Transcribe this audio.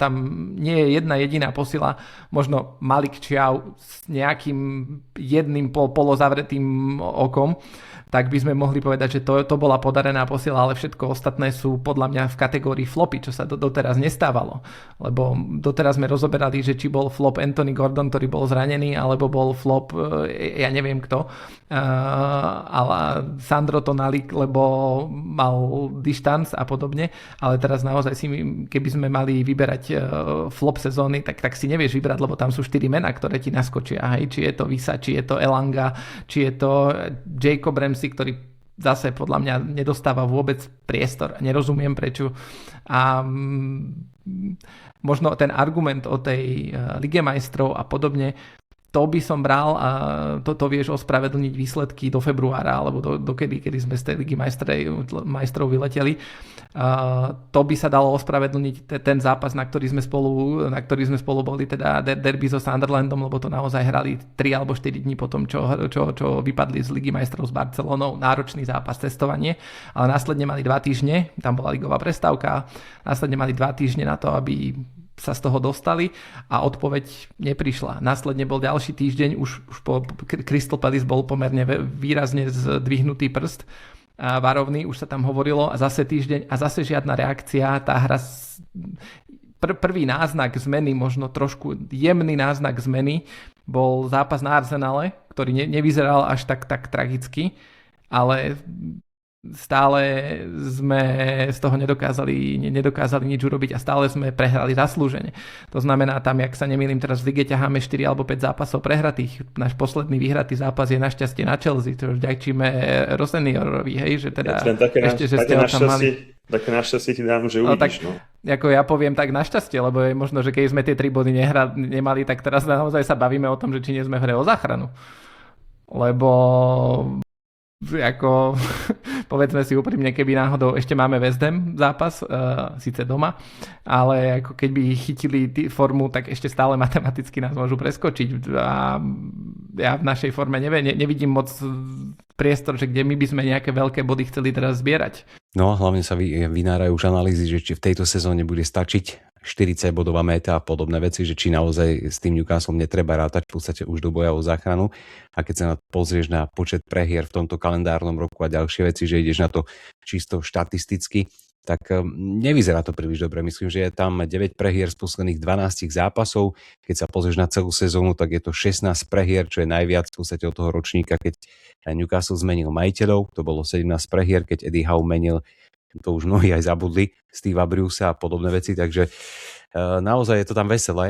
tam nie je jedna jediná posila, možno Malik Čiau s nejakým jedným polozavretým okom, tak by sme mohli povedať, že to bola podarená posila, ale všetko ostatné sú podľa mňa v kategórii flopy, čo sa doteraz nestávalo. Lebo doteraz sme rozoberali, že či bol flop Anthony Gordon, ktorý bol zranený, alebo bol flop, ja neviem kto, ale Sandro Tonali, lebo mal dištanc a podobne, ale teraz naozaj keby sme mali vyberať flop sezóny, tak si nevieš vybrať, lebo tam sú 4 mená, ktoré ti naskočia. Hej? Či je to Visa, či je to Elanga, či je to Jacob Ramsey, ktorý zase podľa mňa nedostáva vôbec priestor. Nerozumiem prečo. A možno ten argument o tej Lige majstrov a podobne, to by som bral a to vieš ospravedlniť výsledky do februára alebo kedy sme z tej Ligy majstrov vyleteli. To by sa dalo ospravedlniť ten zápas, na ktorý sme spolu boli, teda derby so Sunderlandom, lebo to naozaj hrali 3 alebo 4 dní potom, čo vypadli z Ligy majstrov s Barcelonou. Náročný zápas, cestovanie, ale následne mali 2 týždne, tam bola ligová prestávka, následne mali 2 týždne na to, aby sa z toho dostali a odpoveď neprišla. Následne bol ďalší týždeň, už po Crystal Palace bol pomerne výrazne zdvihnutý prst a varovný, už sa tam hovorilo a zase týždeň a zase žiadna reakcia. Tá hra, prvý náznak zmeny, možno trošku jemný náznak zmeny, bol zápas na Arsenale, ktorý nevyzeral až tak tragicky, ale stále sme z toho nedokázali nič urobiť a stále sme prehrali zaslúžene. To znamená, tam, jak sa nemýlim, teraz v lige ťaháme 4 alebo 5 zápasov prehratých. Náš posledný vyhratý zápas je našťastie na Chelsea, čo vďačíme Roseniorovi, hej, že teda také našťastie ti dám, že uvidíš. Ako ja poviem tak našťastie, lebo je možno, že keď sme tie 3 body nemali, tak teraz naozaj sa bavíme o tom, že či nie sme v hre o záchranu. Lebo ako povedzme si úprimne, keby náhodou ešte máme West Ham zápas, síce doma, ale ako keby chytili formu, tak ešte stále matematicky nás môžu preskočiť a ja v našej forme nevidím moc priestor, že kde my by sme nejaké veľké body chceli teraz zbierať. No hlavne sa vynárajú už analýzy, že či v tejto sezóne bude stačiť 40 bodová méta a podobné veci, že či naozaj s tým Newcastlom netreba rátať v podstate už do boja o záchranu. A keď sa pozrieš na počet prehier v tomto kalendárnom roku a ďalšie veci, že ideš na to čisto štatisticky, tak nevyzerá to príliš dobre. Myslím, že je tam 9 prehier z posledných 12 zápasov. Keď sa pozrieš na celú sezónu, tak je to 16 prehier, čo je najviac v podstate od toho ročníka, keď Newcastle zmenil majiteľov. To bolo 17 prehier, keď Eddie Howe menil, to už mnohí aj zabudli, Steva Brucea a podobné veci, takže naozaj je to tam veselé